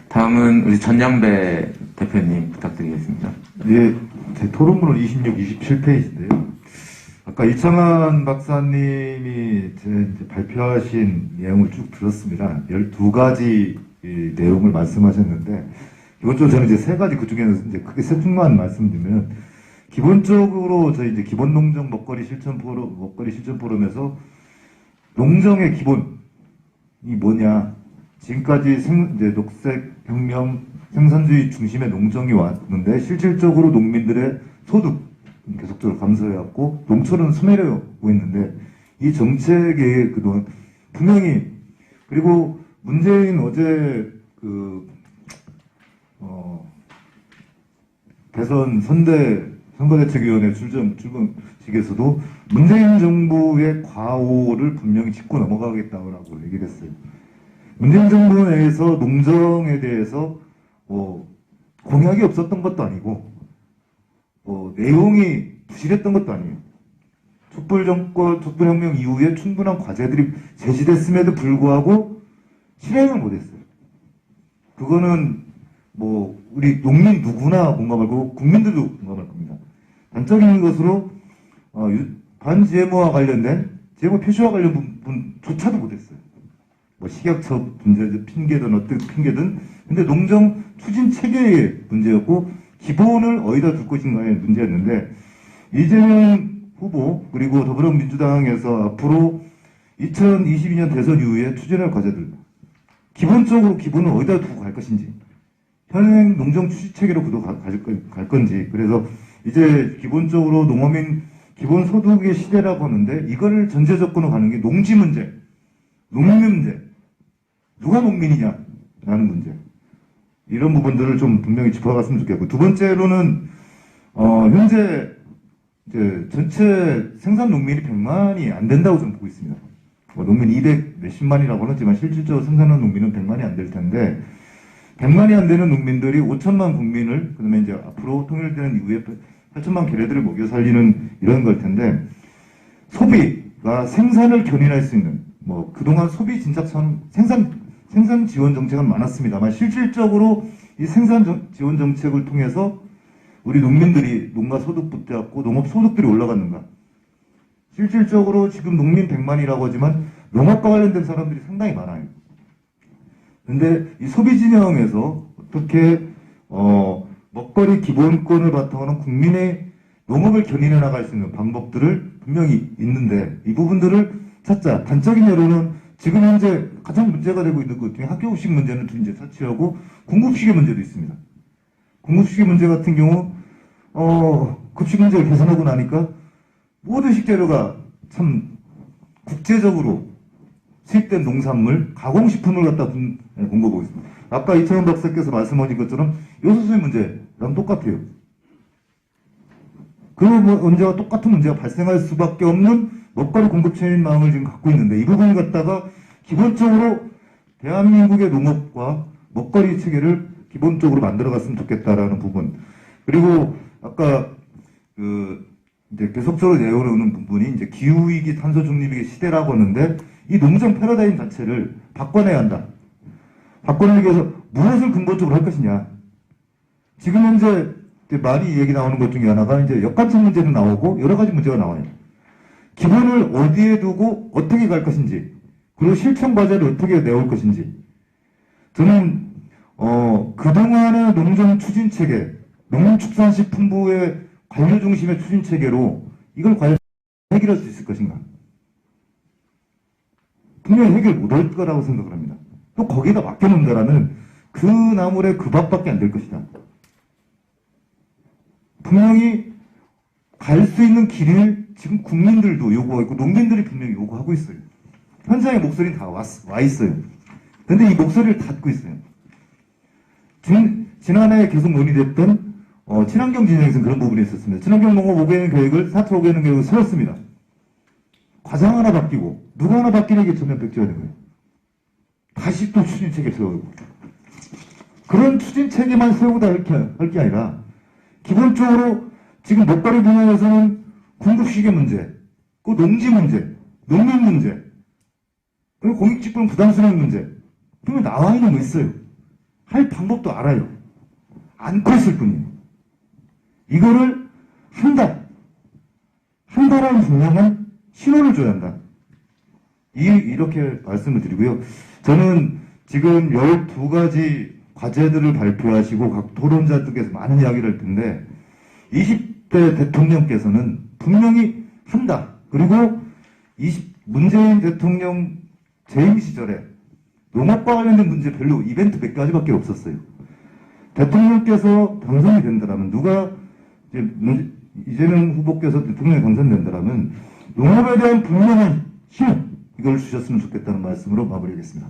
다음은 우리 전양배 대표님 부탁드리겠습니다. 예, 제 토론문은 26, 27페이지인데요. 아까 이창환 박사님이 이제 발표하신 내용을 쭉 들었습니다. 12가지 내용을 말씀하셨는데, 기본적으로 저는 이제 3가지 그 중에서 이제 크게 세 축만 말씀드리면, 기본적으로 저희 이제 기본농정 먹거리 실천 포럼에서 농정의 기본이 뭐냐, 지금까지 이제 녹색혁명 생산주의 중심의 농정이 왔는데 실질적으로 농민들의 소득 계속적으로 감소해왔고 농촌은 소멸해오고 있는데 이 정책의 그동안 분명히 그리고 문재인 어제 대선 선거대책위원회 출범식에서도 문재인 정부의 과오를 분명히 짚고 넘어가겠다고 얘기를 했어요. 문재인 정부 내에서 농정에 대해서 공약이 없었던 것도 아니고 내용이 부실했던 것도 아니에요. 촛불혁명 이후에 충분한 과제들이 제시됐음에도 불구하고 실행을 못했어요. 그거는 우리 농민 누구나 공감할 거고 국민들도 공감할 겁니다. 단적인 것으로 반GMO와 관련된 GMO 표시와 관련 부분조차도 못했어요. 식약처 문제든 핑계든 어떤 핑계든 근데 농정 추진 체계의 문제였고 기본을 어디다 둘 것인가의 문제였는데 이재명 후보 그리고 더불어민주당에서 앞으로 2022년 대선 이후에 추진할 과제들 기본적으로 기본을 어디다 두고 갈 것인지 현행 농정 추진 체계로 갈 건지 그래서 이제 기본적으로 농어민 기본소득의 시대라고 하는데 이거를 전제 조건으로 가는 게 농지 문제 농민 문제 누가 농민이냐라는 문제 이런 부분들을 좀 분명히 짚어갔으면 좋겠고 두 번째로는 현재 이제 전체 생산 농민이 100만이 안 된다고 좀 보고 있습니다. 농민 200 몇십만이라고 하지만 실질적으로 생산하는 농민은 100만이 안 될 텐데 100만이 안 되는 농민들이 5천만 국민을 그다음에 이제 앞으로 통일되는 이후에 8천만 계례들을 먹여 살리는 이런 걸 텐데 소비가 생산을 견인할 수 있는 그동안 소비 진작선 생산 지원 정책은 많았습니다만 실질적으로 이 생산 지원 정책을 통해서 우리 농민들이 농가 소득 붙잡고 농업 소득들이 올라갔는가? 실질적으로 지금 농민 100만이라고 하지만 농업과 관련된 사람들이 상당히 많아요. 근데 이 소비 진영에서 어떻게 먹거리 기본권을 바탕으로 하는 국민의 농업을 견인해 나갈 수 있는 방법들을 분명히 있는데 이 부분들을 찾자. 단적인 예로는 지금 현재 가장 문제가 되고 있는 것 중에 학교급식 문제는 이제 터치하고 공급식의 문제도 있습니다. 공급식의 문제 같은 경우 급식 문제를 개선하고 나니까 모든 식재료가 참 국제적으로 수입된 농산물, 가공식품을 갖다 공급하고 있습니다. 아까 이창훈 박사께서 말씀하신 것처럼 요소수의 문제랑 똑같아요. 그 문제와 똑같은 문제가 발생할 수밖에 없는 먹거리 공급체인망을 지금 갖고 있는데 이 부분을 갖다가 기본적으로 대한민국의 농업과 먹거리 체계를 기본적으로 만들어갔으면 좋겠다라는 부분. 그리고 아까 이제 계속적으로 내려오는 부분이 이제 기후위기, 탄소 중립의 시대라고 하는데 이 농정 패러다임 자체를 바꿔내야 한다. 바꿔내기 위해서 무엇을 근본적으로 할 것이냐. 지금 현재 많이 얘기 나오는 것 중에 하나가 이제 역관성 문제는 나오고 여러 가지 문제가 나와요. 기본을 어디에 두고 어떻게 갈 것인지, 그리고 실천 과제를 어떻게 내올 것인지. 저는 그동안의 농정 추진 체계, 농림축산식품부의 관료 중심의 추진 체계로 이걸 과연 해결할 수 있을 것인가? 분명히 해결 못할 거라고 생각을 합니다. 또 거기다 맡겨놓는다라는 그 나물에 그 밥밖에 안 될 것이다. 분명히 갈 수 있는 길을 지금 국민들도 요구하고 있고 농민들이 분명히 요구하고 있어요. 현장의 목소리는 다 와 있어요. 근데 이 목소리를 닫고 있어요. 지난해 계속 논의됐던 친환경 진영에서는 그런 부분이 있었습니다. 친환경 농업 5개년 계획을 4차 5개년 계획을 세웠습니다. 과장 하나 바뀌고 누가 하나 바뀌는 게 전면 백지화된 거예요. 다시 또 추진 체계 세우고 그런 추진 체계만 세우다 할 게 아니라 기본적으로 지금 먹거리 분야에서는 공급시계 문제, 그 농지 문제, 농민 문제, 그리고 공익직군 부담수령 문제, 그러면 나와 있는 거 있어요. 할 방법도 알아요. 안고 있을 뿐이에요. 이거를 한다라는 분명한 신호를 줘야 한다. 이렇게 말씀을 드리고요. 저는 지금 12가지 과제들을 발표하시고 각 토론자들께서 많은 이야기를 할 텐데 20대 대통령께서는 분명히 한다. 그리고 문재인 대통령 재임 시절에 농업과 관련된 문제 별로 이벤트 몇 가지밖에 없었어요. 대통령께서 당선이 된다면 누가 이재명 후보께서 대통령에 당선된다면 농업에 대한 분명한 신호 이걸 주셨으면 좋겠다는 말씀으로 마무리하겠습니다.